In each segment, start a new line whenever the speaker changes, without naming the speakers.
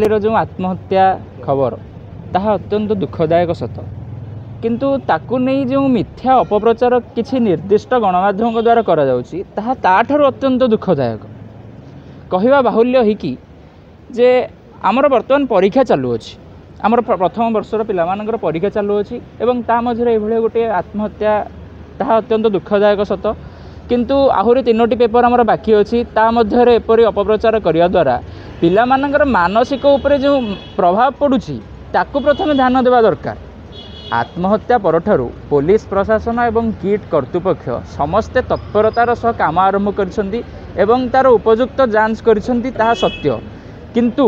कालीर जो आत्महत्या खबर ताहा अत्यंत दुखदायक सत किंतु ताकू नहीं जो मिथ्या अपप्रचार किसी निर्दिष्ट गणमाध्यम द्वारा करा जाउची ताहा ताठारु अत्यंत दुखदायक कहवा बाहुल्य ही कि जे आमर वर्तमान परीक्षा चालू अछि आमर प्रथम वर्षर पिलामानकर परीक्षा चालू अछि एवं ता मझे एभले गोटे आत्महत्या ताहा अत्यंत दुखदायक सत किंतु आहुरी 3टी पेपर आमर बाकी अच्छी ता मध्यरे एपरी अपप्रचार करिया द्वारा पिलामानकर मानसिक उपरे जो प्रभाव पड़ुछि ताकू प्रथम ध्यान देवा दरकार। आत्महत्या परठारु पुलिस प्रशासन एवं किट कर्तृपक्ष समस्ते तत्परतार सह काम आरंभ करिसेंती एवं तार उपयुक्त जांच करिसेंती ताहा सत्य किंतु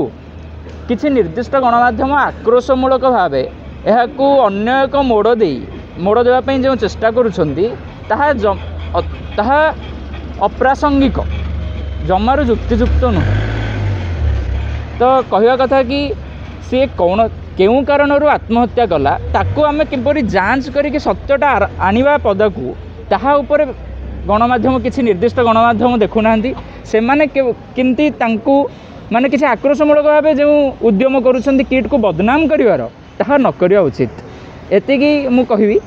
किछि निर्दिष्ट गणमाध्यम आक्रोशमूलक भावे एहाकू अन्य एक मोड़ देवाई जो चेष्टा करुछंती ताहा अप्रासंगिक जमार युक्तियुक्त नुह। तो कहवा कथा कि सी कौन केउ कारण आत्महत्या कला ताकू आमे किपरि जांच करिक सत्यटा आनिबा पदकू ताहा उपरे गणमाध्यम किसी निर्दिष्ट गणमाध्यम देखुना से माने किंती तांकू माने किसी आक्रोशमूलक भाव जो उद्यम करुछंती किट को बदनाम करिवार ताहा न करिया उचित एतिकी मु कहबी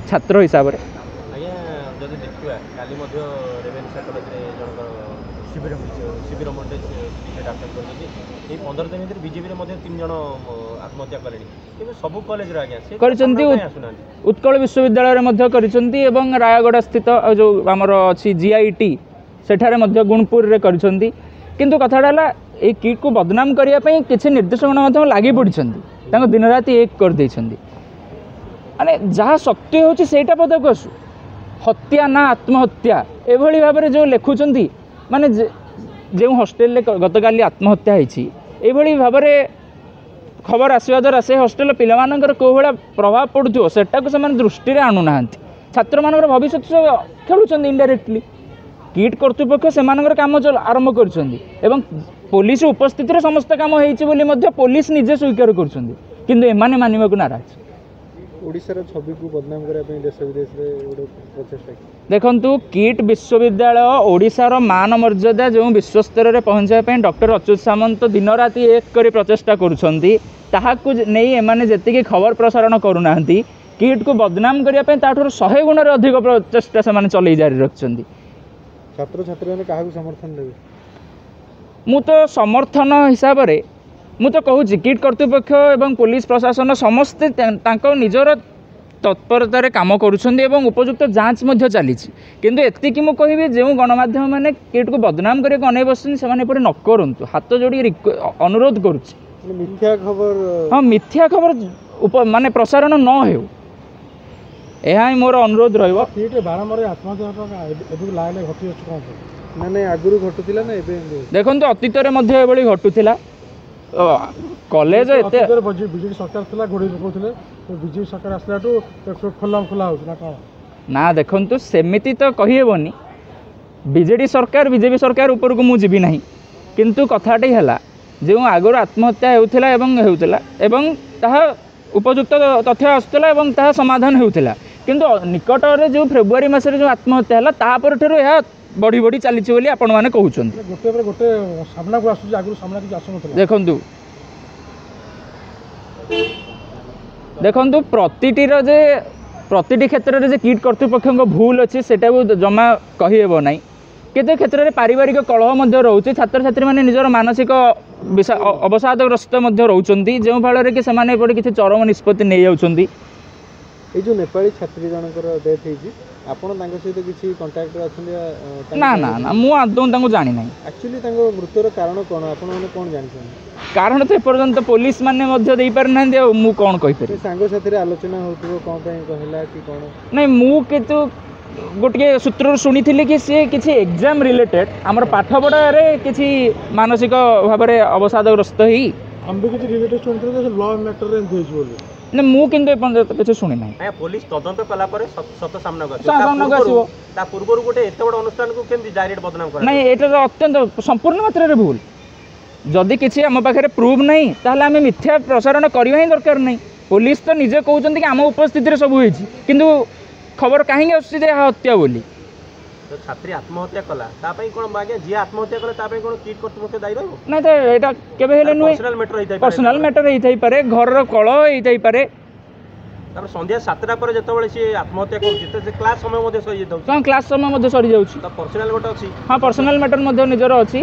छात्र हिसाब रे।
आज्ञा जदि देखिबा काली मध्य रेवेन्सा कॉलेज रे जनकर शिविर मध्य डाक्टर करछंती ए 15 दिन भीतर बीजेपी रे मध्य 3 जण आत्महत्या करेनी किबे सब कॉलेज रे आज्ञा से करछंती उत्कल विश्वविद्यालय रे मध्य करछंती एवं रायगढ़ स्थित जो हमर अछि जीआईटी सेठारे मध्य गुणपुर रे करछंती किंतु कथाडा हला ए किट को बदनाम करिया पई किछि निर्देश गणमाध्यम लागि पड़िछंती तांको दिन राति एक कर दैछंती माने जहाँ सत्य होछि सेटा पदक आसु हत्या ना आत्महत्या एभली भाव में जो लिखुंट माने जो हॉस्टेल गतकाली आत्महत्या होती एभली भाव में खबर आसवा द्वारा से हॉस्टेल पिलामानंकर को भाया प्रभाव पड़ुथो सेटा को से दृष्टि में आणुना छात्र मान भविष्य खेलुंट इनडायरेक्टली किट कर्तृपक्ष से काम आरंभ कर पुलिस उपस्थित समस्त काम होती पुलिस निजे स्वीकार कर मानवा नाराज ओडिशार छवि को बदनाम करने देश विदेश प्रचेषा
देखु किट विश्वविद्यालय ओडिशार मान मर्यादा जो विश्वस्तर में पहुँचापी डॉक्टर अच्युत सामंत दिन राति एक कर प्रचेषा करें जी खबर प्रसारण करूना किट को बदनाम करने 100 गुण अधिक प्रचेषा से चल जारी रखिंट
छात्र छात्री क्या समर्थन देवे
मु तो समर्थन हिसाब से मु तो कहूँ किट कर्तृपक्ष एवं पुलिस प्रशासन समस्ते निजर तत्परतार काम करुँच उपयुक्त जांच चली किंतु एतिकी मु कहि जो गणमाध्यम मैंने किट को बदनाम करके अनै बस न करूँ हाथ जोड़ी अनुरोध करुच्ची
मिथ्या खबर
हाँ मिथ्या खबर माने प्रसारण न हो यह मोर अनुरोध देखो अतीत घटुला कॉलेज
बीजेपी सरकार थिला गोड़ी पकाउथिले बीजेपी सरकार आसलाटू खोला खोला हो
ना देखंतु सेमिति तो कहिबोनी बीजेपी सरकार ऊपर को मु जीवी नहीं किंतु कथाटी है जो आगर आत्महत्या होउथिला एवं ताहा उपयुक्त तथ्य आसुला एवं ताहा समाधान होउथिला किंतु निकट में जो फेब्रुआरी मासरे जो आत्महत्या है तापर ठुर यह बढ़ी बढ़ी चली बोली आपण मैंने कहते
गोटे सामना को आसुची आगु सामना कि आसुनथला
देखंतु प्रतिटी क्षेत्र में किट कर्तृपक्ष भूल अच्छी सेटा जमा कहीहेब ना केते क्षेत्र में पारिवारिक कलह रोचे छात्र छात्री मैंने निजर मानसिक अवसादग्रस्त रोचंती जो फल कि किसी चरम निष्पत्ति नहीं जाउछंती
ये जो नेपाली छात्री जनकर डेथ होती आपण सहित किसी कांटेक्ट अच्छे
ना ना ना मु आदौ जानी ना
एक्चुअली मृत्युर कारण कौन आपण मैंने कौन जानते
कारण तो एपर्यंत पुलिस माने दे पार ना मु कौन कहि पारे
सांग साथी आलोचना होतबो कोन पे कहला कि कौन
नहीं मु किंतु गोटे सूत्र शुणी कि सी किसी एग्जाम रिलेटेड आमर पाठ पढ़ारे किसी मानसिक भाव में अवसादग्रस्त ही
हम भी किसी रिलेटेड सुनते लॉ मैटर रे होइछ बोली
ना मु किंतु एपर्यंत किसी शुणी ना
पुलिस तदंत कला पर सत सामना आसो ता पूर्व गोटे एत बड़ अनुष्ठान को केमती डायरेक्ट बदनाम कर
नहीं एटा तो अत्यंत संपूर्ण मात्रा रे भूल जदि किसी आम पाखे प्रूफ नहीं ताहले आम मिथ्या प्रसारण करवा ही दरकार नहीं पुलिस तो निजे कहते कि आम उपस्थित सब होती किंतु खबर कहीं हत्या बोली
ତ ଛାତ୍ରୀ ଆତ୍ମହତ୍ୟା କଲା ତା ପାଇଁ କ'ଣ ଆଜ୍ଞା ଯିଏ ଆତ୍ମହତ୍ୟା କଲେ ତା ପାଇଁ କ'ଣ କିଟ୍ କର୍ତ୍ତୃପକ୍ଷ ଦାୟୀ ରହିବ?
ନାଇଁ ତ ଏଇଟା କେବେ ହେଲେ ନୁହେଁ,
ପର୍ସନାଲ ମ୍ୟାଟର ହେଇଥାଏ।
ପର୍ସନାଲ ମ୍ୟାଟର ହେଇଥାଇପାରେ, ଘରର କଳ ହେଇଥାଇପାରେ।
ତାପରେ ସନ୍ଧ୍ୟା 7ଟା ପରେ ଯେତେବେଳେ ସିଏ ଆତ୍ମହତ୍ୟା କରୁଛି ତ ସେ କ୍ଲାସ୍ ସମୟ ମଧ୍ୟ ସରିଯାଇଥାଉଛି।
କ'ଣ କ୍ଲାସ୍ ସମୟ ମଧ୍ୟ ସରିଯାଉଛି।
ତ ପର୍ସନାଲ ଗୋଟେ ଅଛି।
ହଁ ପର୍ସନାଲ ମ୍ୟାଟର ମଧ୍ୟ ନିଜର ଅଛି।